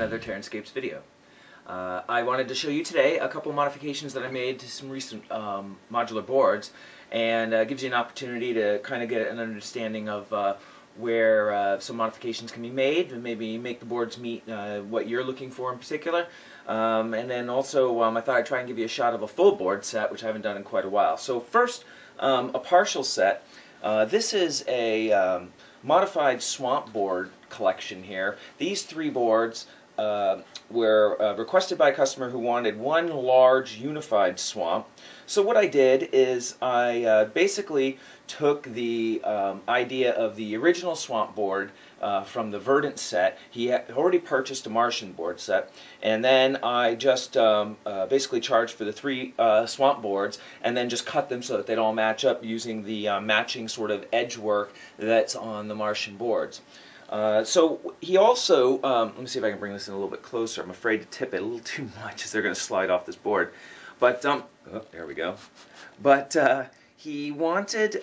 another TerranScapes video. I wanted to show you today a couple modifications that I made to some recent modular boards, and gives you an opportunity to kind of get an understanding of where some modifications can be made and maybe make the boards meet what you're looking for in particular. And then also I thought I'd try and give you a shot of a full board set, which I haven't done in quite a while. So first, a partial set. This is a modified swamp board collection here. These three boards were requested by a customer who wanted one large unified swamp. So what I did is I basically took the idea of the original swamp board from the Verdant set. He had already purchased a Martian board set, and then I just basically charged for the three swamp boards and then just cut them so that they'd all match up using the matching sort of edge work that's on the Martian boards. So he also, let me see if I can bring this in a little bit closer. I'm afraid to tip it a little too much as they're going to slide off this board. But, oh, there we go. But he wanted,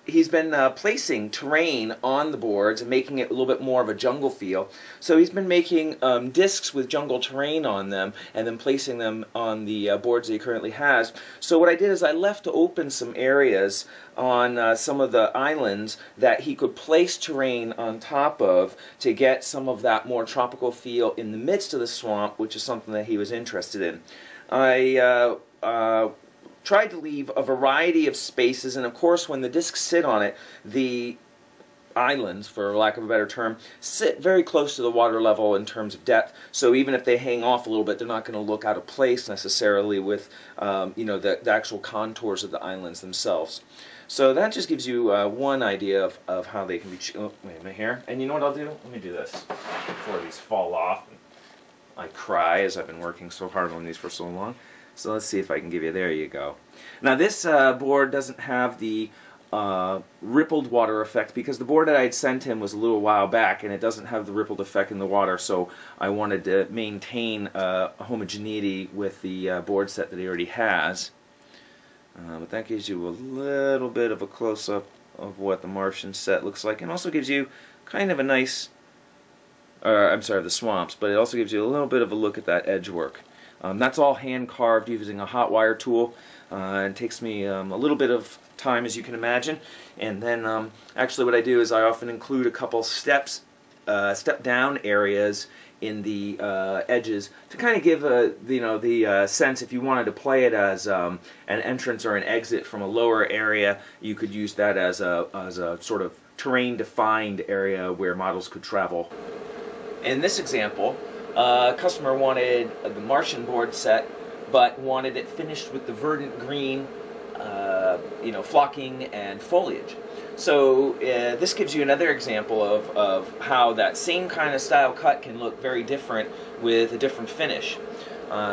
he's been placing terrain on the boards and making it a little bit more of a jungle feel. So he's been making discs with jungle terrain on them and then placing them on the boards that he currently has. So what I did is I left open some areas on some of the islands that he could place terrain on top of to get some of that more tropical feel in the midst of the swamp, which is something that he was interested in. I tried to leave a variety of spaces, and of course when the discs sit on it, the islands, for lack of a better term, sit very close to the water level in terms of depth, so even if they hang off a little bit, they're not going to look out of place necessarily with you know, the actual contours of the islands themselves. So that just gives you one idea of how they can be... Oh, wait a minute here. And you know what I'll do? Let me do this before these fall off. I cry as I've been working so hard on these for so long. So let's see if I can give you... There you go. Now this board doesn't have the rippled water effect because the board that I had sent him was a little while back and it doesn't have the rippled effect in the water, so I wanted to maintain a homogeneity with the board set that he already has. But that gives you a little bit of a close-up of what the Martian set looks like, and also gives you kind of a nice, I'm sorry, the swamps, but it also gives you a little bit of a look at that edge work. That's all hand-carved using a hot wire tool. It takes me a little bit of time, as you can imagine, and then actually what I do is I often include a couple steps, step-down areas in the edges to kind of give you know, the sense if you wanted to play it as an entrance or an exit from a lower area, you could use that as a sort of terrain-defined area where models could travel. In this example, a customer wanted the Martian board set, but wanted it finished with the verdant green, you know, flocking and foliage. So this gives you another example of how that same kind of style cut can look very different with a different finish.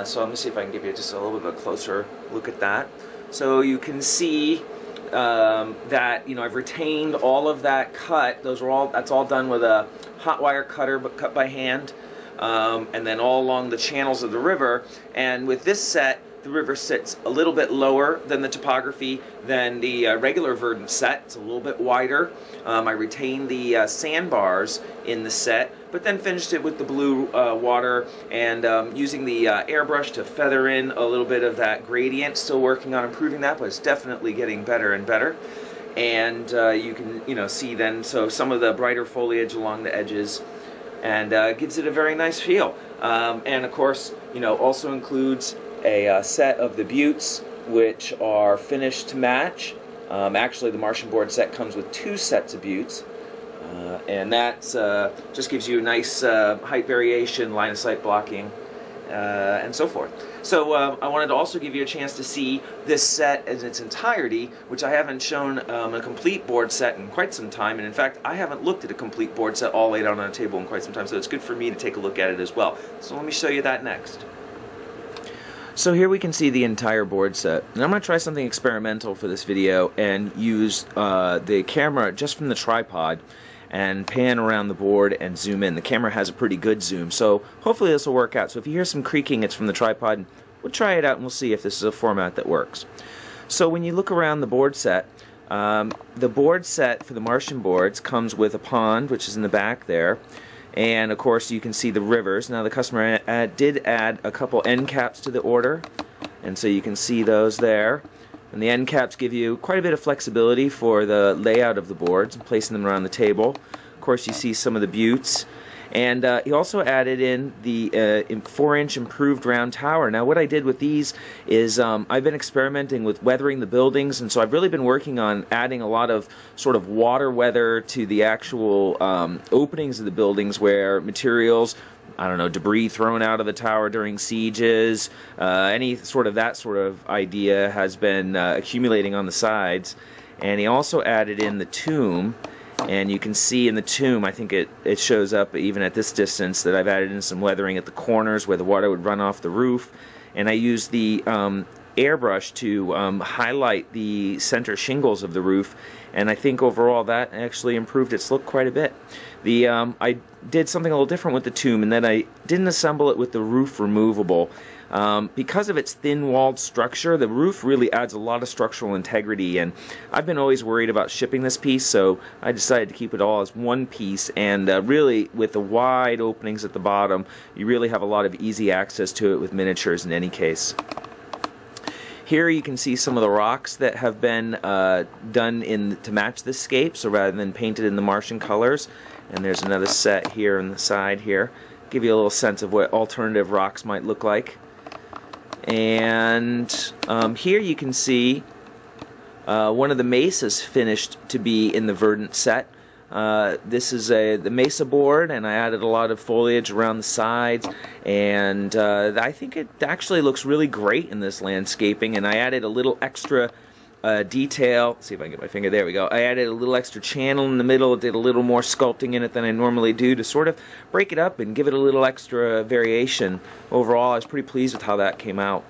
So let me see if I can give you just a little bit of a closer look at that. So you can see that, you know, I've retained all of that cut. That's all done with a hot wire cutter, but cut by hand. And then all along the channels of the river. And with this set, the river sits a little bit lower than the topography than the regular verdant set. It's a little bit wider. I retained the sandbars in the set, but then finished it with the blue water and using the airbrush to feather in a little bit of that gradient. Still working on improving that, but it's definitely getting better and better. And you can, you know, see then some of the brighter foliage along the edges, and gives it a very nice feel. And of course, you know, also includes a set of the buttes, which are finished to match. Actually, the Martian board set comes with two sets of buttes, and that just gives you a nice height variation, line of sight blocking, and so forth. So I wanted to also give you a chance to see this set in its entirety, which I haven't shown a complete board set in quite some time, and in fact I haven't looked at a complete board set all laid out on a table in quite some time, so it's good for me to take a look at it as well. So let me show you that next. So here we can see the entire board set, and I'm going to try something experimental for this video and use the camera just from the tripod and pan around the board and zoom in. The camera has a pretty good zoom, so hopefully this will work out. So if you hear some creaking, it's from the tripod. We'll try it out and we'll see if this is a format that works. So when you look around the board set for the Martian boards comes with a pond, which is in the back there, And of course you can see the rivers. Now the customer did add a couple end caps to the order, and so you can see those there. And the end caps give you quite a bit of flexibility for the layout of the boards and placing them around the table. Of course you see some of the buttes. And he also added in the 4-inch improved round tower. Now what I did with these is I've been experimenting with weathering the buildings, and so I've really been working on adding a lot of sort of water weather to the actual openings of the buildings where materials, I don't know, debris thrown out of the tower during sieges, any sort of that sort of idea has been accumulating on the sides. And he also added in the tomb. And you can see in the tomb, I think it shows up even at this distance, that I've added in some weathering at the corners where the water would run off the roof. And I used the airbrush to highlight the center shingles of the roof. And I think overall that actually improved its look quite a bit. I did something a little different with the tomb, and then I didn't assemble it with the roof removable. Because of its thin-walled structure, the roof really adds a lot of structural integrity, and I've been always worried about shipping this piece, so I decided to keep it all as one piece. And really, with the wide openings at the bottom, you really have a lot of easy access to it with miniatures in any case. Here you can see some of the rocks that have been done to match this scape, so rather than painted in the Martian colors. And there's another set here on the side here. Give you a little sense of what alternative rocks might look like. And here you can see one of the mesas finished to be in the Verdant set. This is the Mesa Board, and I added a lot of foliage around the sides, and I think it actually looks really great in this landscaping. And I added a little extra detail. Let's see if I can get my finger. There we go. I added a little extra channel in the middle, did a little more sculpting in it than I normally do to sort of break it up and give it a little extra variation. Overall, I was pretty pleased with how that came out.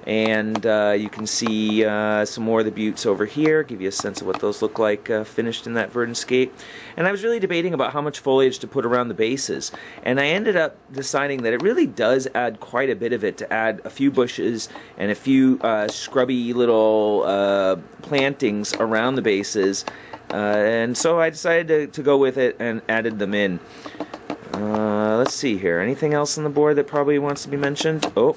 And you can see some more of the buttes over here, give you a sense of what those look like finished in that verdantscape. And I was really debating about how much foliage to put around the bases, and I ended up deciding that it really does add quite a bit of it to add a few bushes and a few scrubby little plantings around the bases, and so I decided to go with it and added them in. Let's see here, anything else on the board that probably wants to be mentioned? Oh,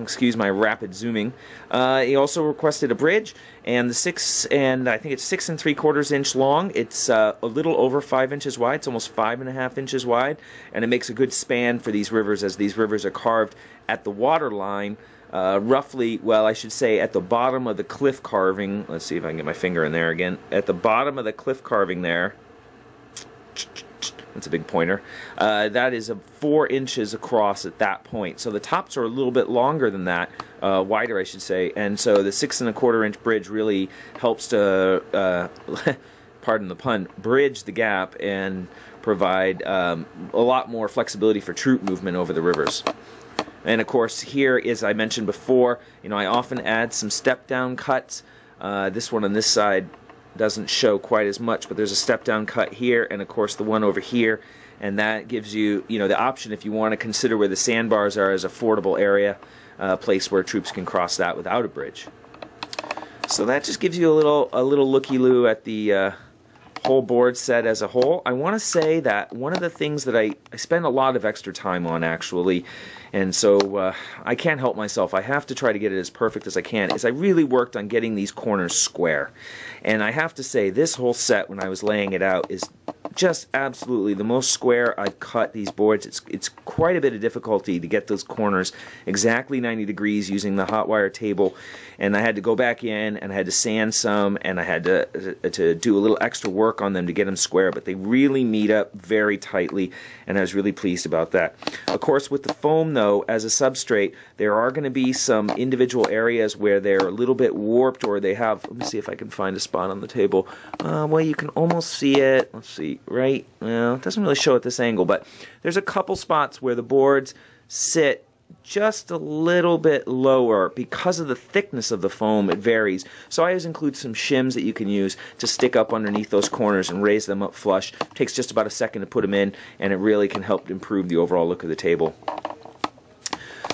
excuse my rapid zooming. He also requested a bridge, and I think it's 6 3/4 inch long. It's a little over 5 inches wide. It's almost 5.5 inches wide, and it makes a good span for these rivers, as these rivers are carved at the water line, roughly, well, I should say at the bottom of the cliff carving. Let's see if I can get my finger in there again. At the bottom of the cliff carving there. That's a big pointer. That is 4 inches across at that point. So the tops are a little bit longer than that, wider I should say, and so the 6 1/4 inch bridge really helps to, pardon the pun, bridge the gap and provide a lot more flexibility for troop movement over the rivers. And of course here, as I mentioned before, I often add some step down cuts. This one on this side doesn't show quite as much, but there's a step down cut here, and of course the one over here, and that gives you the option if you want to consider where the sandbars are as a fordable area, a place where troops can cross that without a bridge. So that just gives you a little looky-loo at the whole board set as a whole. I want to say that one of the things that I spend a lot of extra time on, actually, and so I can't help myself, I have to try to get it as perfect as I can, is I really worked on getting these corners square. And I have to say, this whole set, when I was laying it out, is just absolutely the most square I've cut these boards. It's quite a bit of difficulty to get those corners exactly 90 degrees using the hot wire table, and I had to go back in and I had to sand some, and I had to do a little extra work on them to get them square, but they really meet up very tightly, and I was really pleased about that. Of course, with the foam though as a substrate, there are going to be some individual areas where they're a little bit warped, or they have, let me see if I can find a spot on the table. Well, you can almost see it. Let's see, right? Well, it doesn't really show at this angle, but there's a couple spots where the boards sit just a little bit lower because of the thickness of the foam. It varies. So I always include some shims that you can use to stick up underneath those corners and raise them up flush. It takes just about a second to put them in, and it really can help improve the overall look of the table.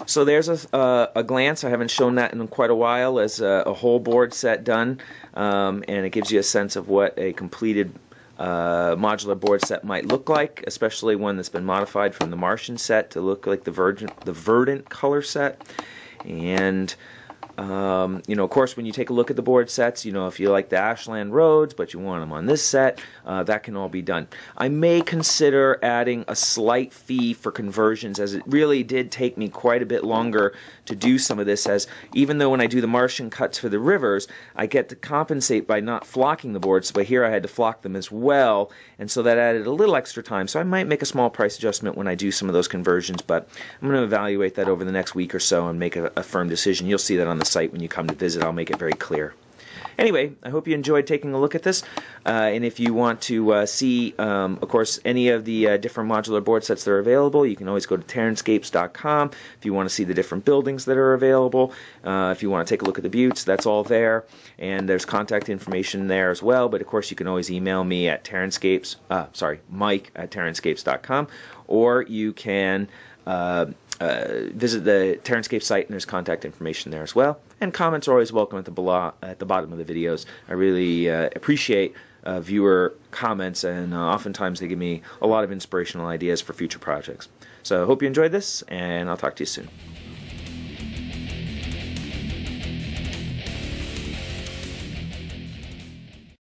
So there's a glance. I haven't shown that in quite a while as a whole board set done, and it gives you a sense of what a completed modular board set might look like, especially one that's been modified from the Martian set to look like the Verdant color set. And you know, of course, when you take a look at the board sets, you know, if you like the Ashland Roads, but you want them on this set, that can all be done. I may consider adding a slight fee for conversions, as it really did take me quite a bit longer to do some of this, as even though when I do the Martian cuts for the rivers, I get to compensate by not flocking the boards, but here I had to flock them as well, and so that added a little extra time. So I might make a small price adjustment when I do some of those conversions, but I'm going to evaluate that over the next week or so and make a firm decision. You'll see that on the site when you come to visit. I'll make it very clear. Anyway, I hope you enjoyed taking a look at this, and if you want to see, of course, any of the different modular board sets that are available, you can always go to TerranScapes.com. If you want to see the different buildings that are available, if you want to take a look at the buttes, that's all there, and there's contact information there as well. But of course, you can always email me at Mike at TerranScapes.com, or you can visit the TerranScapes site, and there's contact information there as well. And comments are always welcome at the bottom of the videos. I really appreciate viewer comments, and oftentimes they give me a lot of inspirational ideas for future projects. So I hope you enjoyed this, and I'll talk to you soon.